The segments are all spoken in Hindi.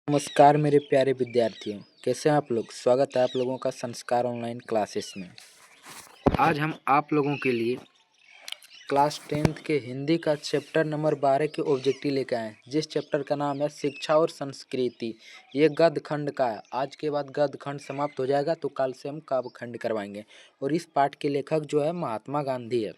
नमस्कार मेरे प्यारे विद्यार्थियों, कैसे हैं आप लोग। स्वागत है आप लोगों का संस्कार ऑनलाइन क्लासेस में। आज हम आप लोगों के लिए क्लास 10th के हिंदी का चैप्टर नंबर 12 के ऑब्जेक्टिव लेकर आए हैं, जिस चैप्टर का नाम है शिक्षा और संस्कृति। ये गद्य खंड का है। आज के बाद गद्य खंड समाप्त हो जाएगा तो कल से हम काव्य खंड करवाएंगे। और इस पाठ के लेखक जो है महात्मा गांधी है।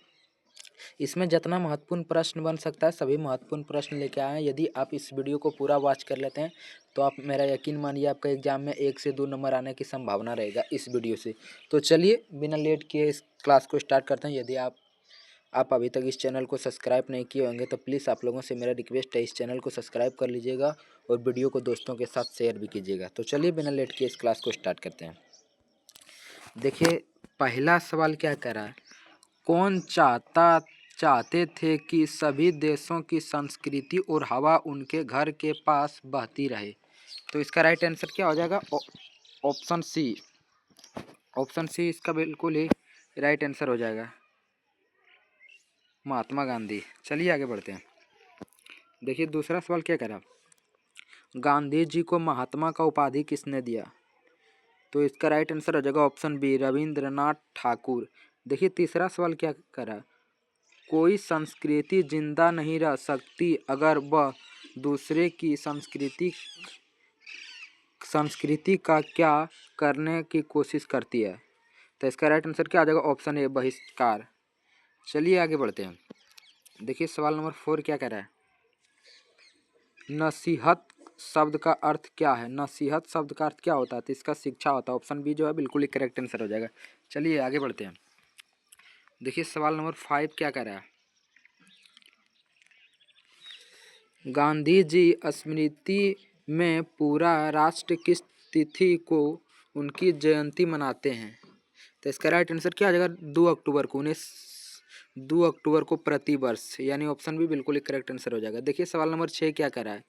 इसमें जितना महत्वपूर्ण प्रश्न बन सकता है सभी महत्वपूर्ण प्रश्न लेके आए हैं। यदि आप इस वीडियो को पूरा वॉच कर लेते हैं तो आप मेरा यकीन मानिए आपका एग्जाम में 1 से 2 नंबर आने की संभावना रहेगा इस वीडियो से। तो चलिए बिना लेट किए इस क्लास को स्टार्ट करते हैं। यदि आप अभी तक इस चैनल को सब्सक्राइब नहीं किए होंगे तो प्लीज़ आप लोगों से मेरा रिक्वेस्ट है, इस चैनल को सब्सक्राइब कर लीजिएगा और वीडियो को दोस्तों के साथ शेयर भी कीजिएगा। तो चलिए बिना लेट किए इस क्लास को स्टार्ट करते हैं। देखिए पहला सवाल क्या कह रहा है, कौन चाहते थे कि सभी देशों की संस्कृति और हवा उनके घर के पास बहती रहे। तो इसका राइट आंसर क्या हो जाएगा, ऑप्शन सी। ऑप्शन सी इसका बिल्कुल ही राइट आंसर हो जाएगा, महात्मा गांधी। चलिए आगे बढ़ते हैं। देखिए दूसरा सवाल क्या कह रहा, गांधी जी को महात्मा का उपाधि किसने दिया। तो इसका राइट आंसर हो जाएगा ऑप्शन बी, रविंद्रनाथ ठाकुर। देखिए तीसरा सवाल क्या कह रहा, कोई संस्कृति जिंदा नहीं रह सकती अगर वह दूसरे की संस्कृति का क्या करने की कोशिश करती है। तो इसका राइट आंसर क्या आ जाएगा, ऑप्शन ए, बहिष्कार। चलिए आगे बढ़ते हैं। देखिए सवाल नंबर 4 क्या कह रहा है, नसीहत शब्द का अर्थ क्या है। नसीहत शब्द का अर्थ क्या होता है, तो इसका शिक्षा होता है। ऑप्शन बी जो है बिल्कुल ही करेक्ट आंसर हो जाएगा। चलिए आगे बढ़ते हैं। देखिए सवाल नंबर 5 क्या कह रहा है, गांधी जी स्मृति में पूरा राष्ट्र किस तिथि को उनकी जयंती मनाते हैं। तो इसका राइट आंसर क्या आ जाएगा, 2 अक्टूबर को। 2 अक्टूबर को प्रतिवर्ष, यानी ऑप्शन भी बिल्कुल ही करेक्ट आंसर हो जाएगा। देखिए सवाल नंबर 6 क्या कर रहा है,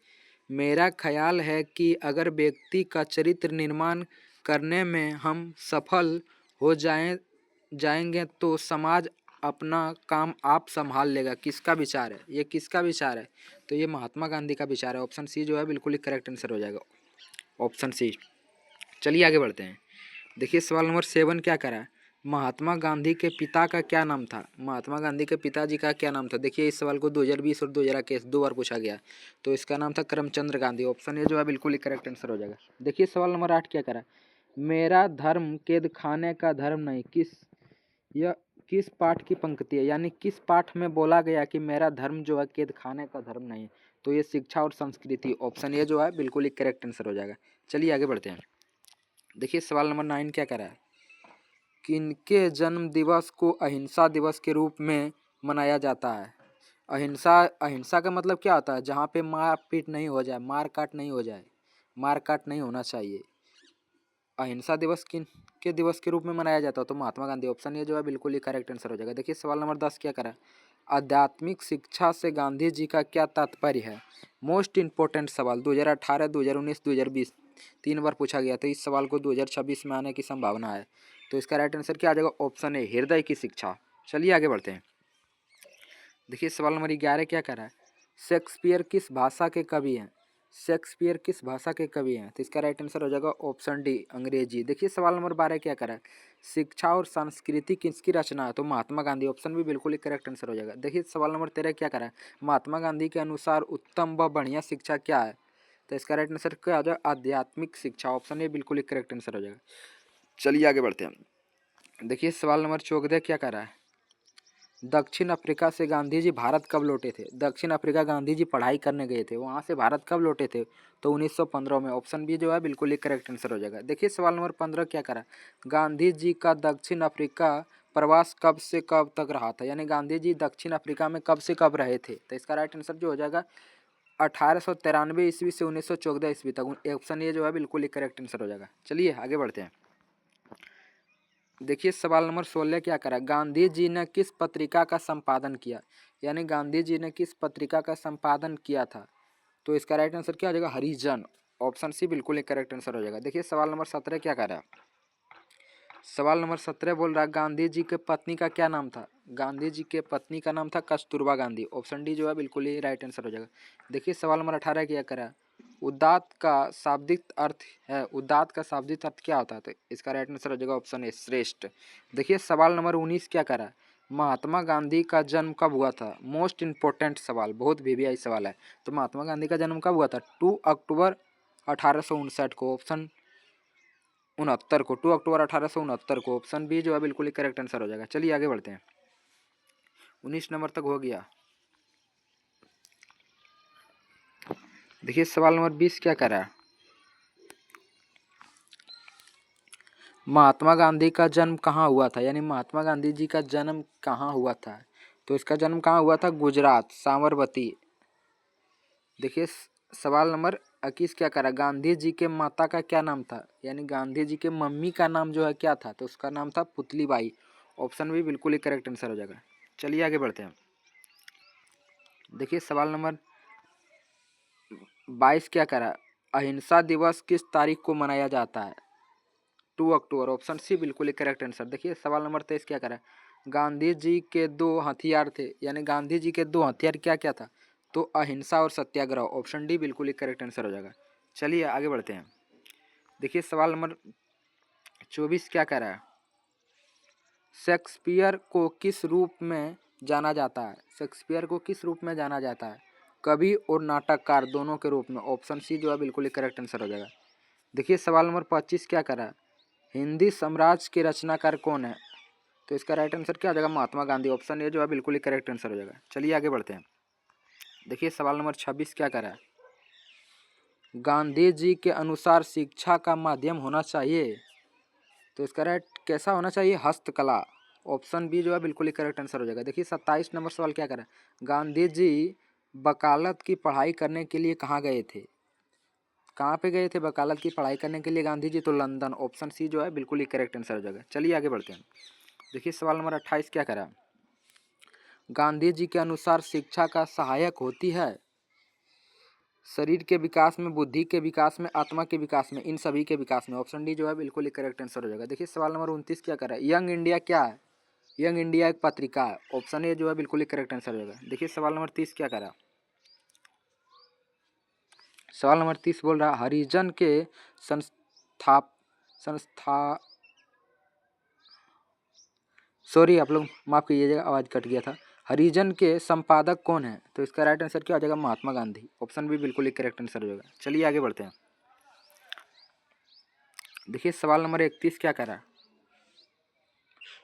मेरा ख्याल है कि अगर व्यक्ति का चरित्र निर्माण करने में हम सफल हो जाएंगे तो समाज अपना काम आप संभाल लेगा। किसका विचार है, ये किसका विचार है। तो ये महात्मा गांधी का विचार है। ऑप्शन सी जो है बिल्कुल ही करेक्ट आंसर हो जाएगा, ऑप्शन सी। चलिए आगे बढ़ते हैं। देखिए सवाल नंबर 7 क्या करा है, महात्मा गांधी के पिता का क्या नाम था। महात्मा गांधी के पिताजी का क्या नाम था। देखिए इस सवाल को 2020 और 2021 2 बार पूछा गया। तो इसका नाम था करमचंद गांधी। ऑप्शन ए जो है बिल्कुल ही करेक्ट आंसर हो जाएगा। देखिए सवाल नंबर 8 क्या करा, मेरा धर्म कैद खाने का धर्म नहीं, यह किस पाठ की पंक्ति है, यानी किस पाठ में बोला गया कि मेरा धर्म जो है कैद खाने का धर्म नहीं है। तो ये शिक्षा और संस्कृति, ऑप्शन ए जो है बिल्कुल ही करेक्ट आंसर हो जाएगा। चलिए आगे बढ़ते हैं। देखिए सवाल नंबर 9 क्या कह रहा है, किनके जन्म दिवस को अहिंसा दिवस के रूप में मनाया जाता है। अहिंसा का मतलब क्या होता है, जहाँ पे मार पीट नहीं हो जाए, मार काट नहीं हो जाए, मार काट नहीं होना चाहिए। अहिंसा दिवस किन के दिवस के रूप में मनाया जाता है, तो महात्मा गांधी। ऑप्शन ये जो है बिल्कुल ही करेक्ट आंसर हो जाएगा। देखिए सवाल नंबर 10 क्या करा, आध्यात्मिक शिक्षा से गांधी जी का क्या तात्पर्य है। मोस्ट इंपॉर्टेंट सवाल 2018, 2019, 2020 3 बार पूछा गया। तो इस सवाल को 2026 में आने की संभावना है। तो इसका राइट आंसर क्या आ जाएगा, ऑप्शन ए, हृदय की शिक्षा। चलिए आगे बढ़ते हैं। देखिए सवाल नंबर 11 क्या कह रहा है, शेक्सपियर किस भाषा के कवि हैं। शेक्सपियर किस भाषा के कवि हैं। तो इसका राइट आंसर हो जाएगा ऑप्शन डी, अंग्रेजी। देखिए सवाल नंबर 12 क्या कह रहा है, शिक्षा और संस्कृति किसकी रचना है। तो महात्मा गांधी। ऑप्शन भी बिल्कुल ही करेक्ट आंसर हो जाएगा। देखिए सवाल नंबर 13 क्या कह रहा है, महात्मा गांधी के अनुसार उत्तम व बढ़िया शिक्षा क्या है। तो इसका राइट आंसर क्या हो जाएगा, आध्यात्मिक शिक्षा। ऑप्शन ए बिल्कुल ही करेक्ट आंसर हो जाएगा। चलिए आगे बढ़ते हैं। देखिए सवाल नंबर 14 क्या कह रहा है, दक्षिण अफ्रीका से गांधी जी भारत कब लौटे थे। दक्षिण अफ्रीका गांधी जी पढ़ाई करने गए थे, वहाँ से भारत कब लौटे थे। तो 1915 में। ऑप्शन बी जो है बिल्कुल ही करेक्ट आंसर हो जाएगा। देखिए सवाल नंबर 15 क्या करा, गांधी जी का दक्षिण अफ्रीका प्रवास कब से कब तक रहा था, यानी गांधी जी दक्षिण अफ्रीका में कब से कब रहे थे। तो इसका राइट आंसर जो हो जाएगा 1893 ईस्वी से 1914 ईस्वी तक। ऑप्शन ये जो है बिल्कुल ही करेक्ट आंसर हो जाएगा। चलिए आगे बढ़ते हैं। देखिए सवाल नंबर 16 क्या करा, गांधी जी ने किस पत्रिका का संपादन किया, यानी गांधी जी ने किस पत्रिका का संपादन किया था। तो इसका राइट आंसर क्या हो जाएगा, हरिजन। ऑप्शन सी बिल्कुल ही करेक्ट आंसर हो जाएगा। देखिए सवाल नंबर 17 क्या कह रहा है, सवाल नंबर 17 बोल रहा है गांधी जी के पत्नी का क्या नाम था। गांधी जी के पत्नी का नाम था कस्तूरबा गांधी। ऑप्शन डी जो है बिल्कुल ही राइट आंसर हो जाएगा। देखिए सवाल नंबर 18 क्या करा, उदात्त का शाब्दिक अर्थ है, उदात्त का शाब्दिक अर्थ क्या होता है? तो इसका राइट आंसर हो जाएगा ऑप्शन ए श्रेष्ठ। देखिए सवाल नंबर 19 क्या करा, महात्मा गांधी का जन्म कब हुआ था? मोस्ट इंपॉर्टेंट सवाल, बहुत वीवीआई सवाल है। तो महात्मा गांधी का जन्म कब हुआ था? 2 अक्टूबर 1859 को, ऑप्शन 69 को, 2 अक्टूबर 1869 को। ऑप्शन बी जो है बिल्कुल ही करेक्ट आंसर हो जाएगा। चलिए आगे बढ़ते हैं, 19 नंबर तक हो गया। देखिए सवाल नंबर 20 क्या कर रहा है, महात्मा गांधी का जन्म कहाँ हुआ था? यानी महात्मा गांधी जी का जन्म कहाँ हुआ था? तो इसका जन्म कहाँ हुआ था? गुजरात, साबरमती। देखिए सवाल नंबर 21 क्या करा, गांधी जी के माता का क्या नाम था? यानी गांधी जी के मम्मी का नाम जो है क्या था? तो उसका नाम था पुतलीबाई। ऑप्शन भी बिल्कुल ही करेक्ट आंसर हो जाएगा। चलिए आगे बढ़ते हैं, देखिए सवाल नंबर 22 क्या करा, अहिंसा दिवस किस तारीख को मनाया जाता है? 2 अक्टूबर। ऑप्शन सी बिल्कुल ही करेक्ट आंसर। देखिए सवाल नंबर 23 क्या करा, गांधी जी के दो हथियार थे, यानी गांधी जी के दो हथियार क्या क्या था? तो अहिंसा और सत्याग्रह। ऑप्शन डी बिल्कुल ही करेक्ट आंसर हो जाएगा। चलिए आगे बढ़ते हैं, देखिए सवाल नंबर 24 क्या कह रहा है, शेक्सपियर को किस रूप में जाना जाता है? शेक्सपियर को किस रूप में जाना जाता है? कवि और नाटककार दोनों के रूप में। ऑप्शन सी जो है बिल्कुल ही करेक्ट आंसर हो जाएगा। देखिए सवाल नंबर 25 क्या कर रहा है, हिंदी साम्राज्य के रचनाकार कौन है? तो इसका राइट आंसर क्या हो जाएगा? महात्मा गांधी। ऑप्शन ए जो है बिल्कुल ही करेक्ट आंसर हो जाएगा। चलिए आगे बढ़ते हैं, देखिए सवाल नंबर 26 क्या कर रहा है, गांधी जी के अनुसार शिक्षा का माध्यम होना चाहिए, तो इसका राइट कैसा होना चाहिए? हस्तकला। ऑप्शन बी जो है बिल्कुल ही करेक्ट आंसर हो जाएगा। देखिए 27 नंबर सवाल क्या कर रहा है, गांधी जी वकालत की पढ़ाई करने के लिए कहाँ गए थे? कहाँ पे गए थे वकालत की पढ़ाई करने के लिए गांधी जी? तो लंदन। ऑप्शन सी जो है बिल्कुल ही करेक्ट आंसर हो जाएगा। चलिए आगे बढ़ते हैं, देखिए सवाल नंबर 28 क्या करा, गांधी जी के अनुसार शिक्षा का सहायक होती है शरीर के विकास में, बुद्धि के विकास में, आत्मा के विकास में, इन सभी के विकास में। ऑप्शन डी जो है बिल्कुल ही करेक्ट आंसर हो जाएगा। देखिए सवाल नंबर 29 क्या कर रहा है, यंग इंडिया क्या है? यंग इंडिया एक पत्रिका है। ऑप्शन ए जो है बिल्कुल ही करेक्ट आंसर हो जाएगा। देखिए सवाल नंबर 30 क्या कर रहा है, सवाल नंबर 30 बोल रहा है, हरिजन के संस्था सॉरी आप लोग माफ़ कीजिएगा, आवाज़ कट गया था। हरिजन के संपादक कौन है? तो इसका राइट आंसर क्या हो जाएगा? महात्मा गांधी। ऑप्शन भी बिल्कुल ही करेक्ट आंसर हो जाएगा। चलिए आगे बढ़ते हैं, देखिए सवाल नंबर 31 क्या कर रहा है,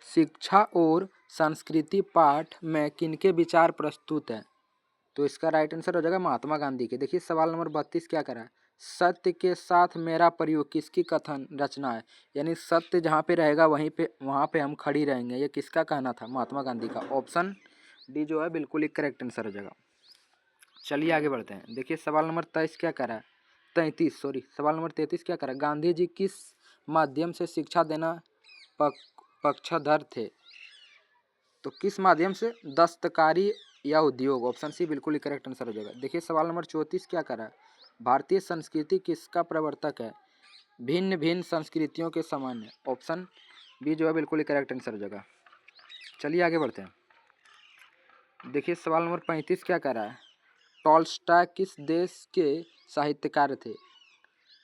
शिक्षा और संस्कृति पाठ में किनके विचार प्रस्तुत हैं? तो इसका राइट आंसर हो जाएगा महात्मा गांधी के। देखिए सवाल नंबर 32 क्या कर रहा है, सत्य के साथ मेरा प्रयोग किसकी कथन रचना है? यानी सत्य जहाँ पे रहेगा वहाँ पे हम खड़ी रहेंगे, ये किसका कहना था? महात्मा गांधी का। ऑप्शन डी जो है बिल्कुल ही करेक्ट आंसर हो जाएगा। चलिए आगे बढ़ते हैं, देखिए सवाल नंबर 23 क्या कर रहा है, 33 सॉरी, सवाल नंबर 33 क्या कर रहा है, गांधी जी किस माध्यम से शिक्षा देना पक्षधर थे? तो किस माध्यम से? दस्तकारी या उद्योग। ऑप्शन सी बिल्कुल ही करेक्ट आंसर हो जाएगा। देखिए सवाल नंबर 34 क्या कर रहा है, भारतीय संस्कृति किसका प्रवर्तक है? भिन्न भिन्न संस्कृतियों के सामान्य। ऑप्शन बी जो है बिल्कुल ही करेक्ट आंसर हो जाएगा। चलिए आगे बढ़ते हैं, देखिए सवाल नंबर 35 क्या कर रहा है, टॉल्स्टॉय किस देश के साहित्यकार थे?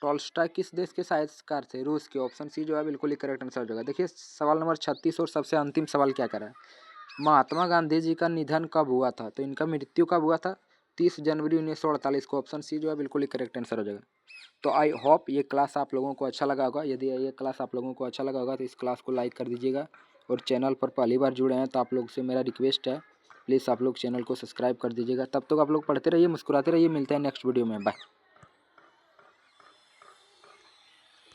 टॉल्स्टॉय किस देश के साहित्यकार थे? रूस के। ऑप्शन सी जो है बिल्कुल ही करेक्ट आंसर हो जाएगा। देखिए सवाल नंबर 36 और सबसे अंतिम सवाल क्या कर रहा है, महात्मा गांधी जी का निधन कब हुआ था? तो इनका मृत्यु कब हुआ था? 30 जनवरी 1948 को। ऑप्शन सी जो है बिल्कुल ही करेक्ट आंसर हो जाएगा। तो आई होप ये क्लास आप लोगों को अच्छा लगा होगा। यदि ये क्लास आप लोगों को अच्छा लगा होगा तो इस क्लास को लाइक कर दीजिएगा, और चैनल पर पहली बार जुड़े हैं तो आप लोग से मेरा रिक्वेस्ट है, प्लीज़ आप लोग चैनल को सब्सक्राइब कर दीजिएगा। तब तक आप लोग पढ़ते रहिए, मुस्कुराते रहिए, मिलते हैं नेक्स्ट वीडियो में, बाय।